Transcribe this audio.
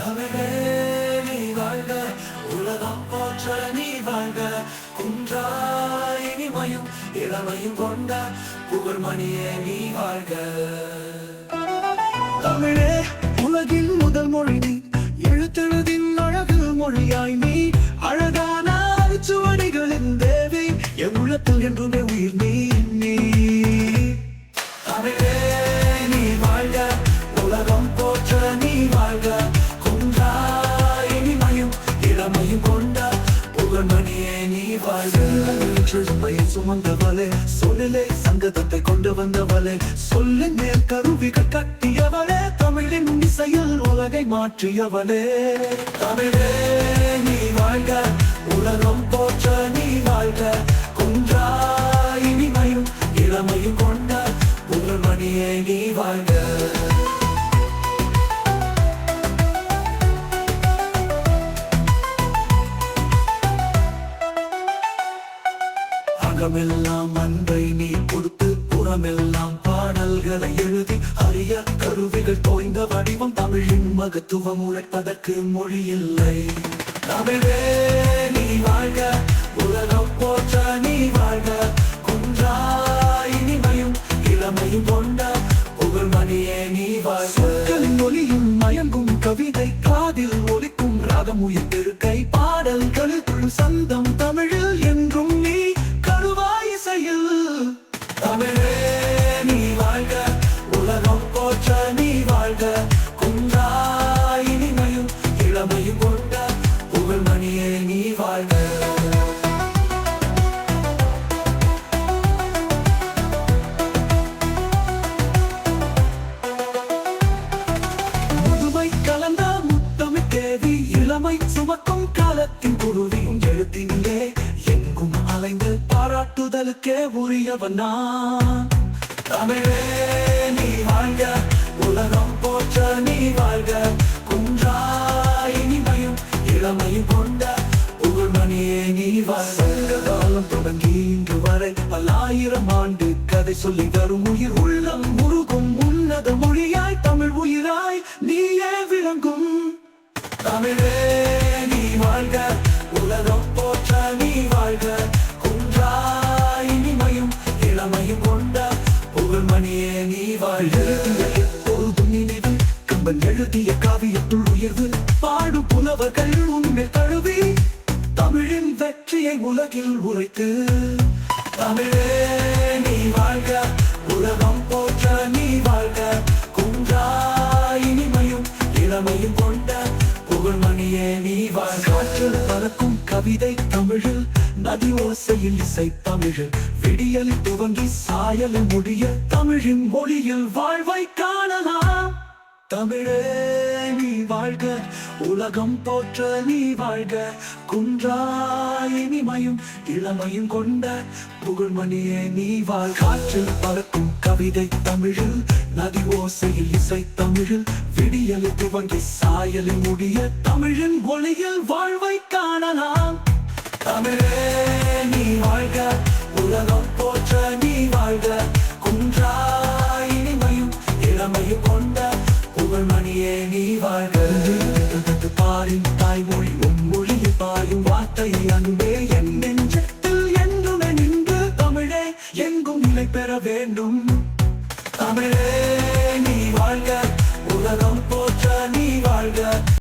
தமிழே நீ வாழ்க, உலகம் போற்ற நீ வாழ்க. குன்றாய் இனிமையும் இளமையும் கொண்ட புகழ்மணியே நீ வாழ்க. தமிழே உலகின் முதல் மொழி நீ, எழுத்தெழுதின் அழகு மொழியாய் நீ. அழகான சுவடிகளின் தேவி, என் உள்ளத்தில் என்றுமே உயிர் நீ. தமிழே நீ வாழ்க, உலகம் போற்ற நீ வாழ்க. குன்றாய் இனிமையும் இளமையும் கொண்ட புகழ்மணியே நீ வாழ்க. சுமையை சுமந்தவளே, சொல்லிலே சங்கதத்தை கொண்டு வந்தவளே, சொல்லின் மேல் கருவிகள் கட்டியவளே, தமிழின் இசையில் உலகை மாற்றியவளே. தமிழே நீ வாழ்க, உலகம் போற்ற நீ வாழ்க. குன்றாய் இனிமையும் இளமையும் கொண்ட புகழ்மணியே நீ வாழ்க. அகமெல்லாம் அன்பை நீ கொடுத்து, புறமெல்லாம் பாடல்களை எழுதி, அரிய கருவிகள் தோய்ந்த வடிவம் தமிழின் மகத்துவம் உழைப்பதற்கு மொழி இல்லை. தமிழே நீ வாழ்க, உலகம் போற்ற நீ வாழ்க. குன்றாய் இனிமையும் இளமையும் கொண்ட புகழ்மணியே நீ வாழ்க. சொற்களின் ஒலியும் மயங்கும் கவிதை, காதில் ஒலிக்கும் ராகம் உயிர்த்தெழுக்கை, பாடல்களுக்குள் சந்தம் தமிழில் என்றும் நீ கருவாய் இசையில். தமிழே நீ வாழ்க, உலகம் போற்ற நீ வாழ்க. குன்றாய் இனிமையும் இளமையும் கொண்ட புகழ்மணியே நீ வாழ்க. முதுமை கலந்த முத்தமிழ் தேவி, இளமை சுமக்கும் காலத்தின் குருவியும் எழுத்தினிலே எங்கும் அலைந்து பாராட்டுதலுக்கே உரியவன் நான். தமிழே நீ வாழ்க, உலகம் போற்ற நீ வாழ்க. குன்றாய் இனிமையும் இளமையும் கொண்ட புகழ்மணியே நீ வாழ்க. காலம் தொடங்கி இன்று வரை பல்லாயிரம் ஆண்டு கதை சொல்லி வரும் உயிர் உள்ளம் முருகும் உன்னத மொழியாய், தமிழ் உயிராய் நீயே விளங்கும். தமிழே நீ வாழ்க, உலகம் போற்ற நீ வாழ்க. குன்றாய் இனிமையும் இளமையும் கொண்ட புகழ்மணியே நீ வாழ்க. எப்போதும் நினைவு கம்பன் எழுதிய காவியத்துள் உயர்வு, பாடும் புலவர்கள் உண்மை தழுவி, தமிழின் வெற்றியை உலகில் உரைத்து. தமிழே நீ வாழ்க, உலகம் போற்ற நீ வாழ்க. குன்றாய் இனிமையும் இளமையும் கொண்ட புகழ்மணியே நீ வாழ்க. காற்றில் பறக்கும் கவிதை தமிழில், நதி ஓசையில் இசை தமிழில், விடியலில் துவங்கி சாயலில் முடிய தமிழின் மொழியில் வாழ்வை காணலாம். தமிழே நீ வாழ்க, உலகம் போற்ற நீ வாழ்க. குன்றாய் இனிமையும் இளமையும் கொண்ட புகழ்மணியே நீ வாழ்க. காற்றில் பறக்கும் கவிதை தமிழில், நதி ஓசையில் இசை தமிழில், விடியலில் துவங்கி சாயலில் முடிய தமிழின் மொழியில் வாழ்வை காணலாம். தமிழே நீ வாழ்க, உலகம் போற்ற நீ வாழ்க. குன்றாய் இனிமையும் இளமையும் கொண்ட புகழ்மணியே நீ வாழ்க. பாரின் தாய்மொழி உன் மொழியில் பாயும் வார்த்தை அன்பே, என் நெஞ்சத்தில் என்றுமே நின்று தமிழே எங்கும் நிலை பெற வேண்டும். தமிழே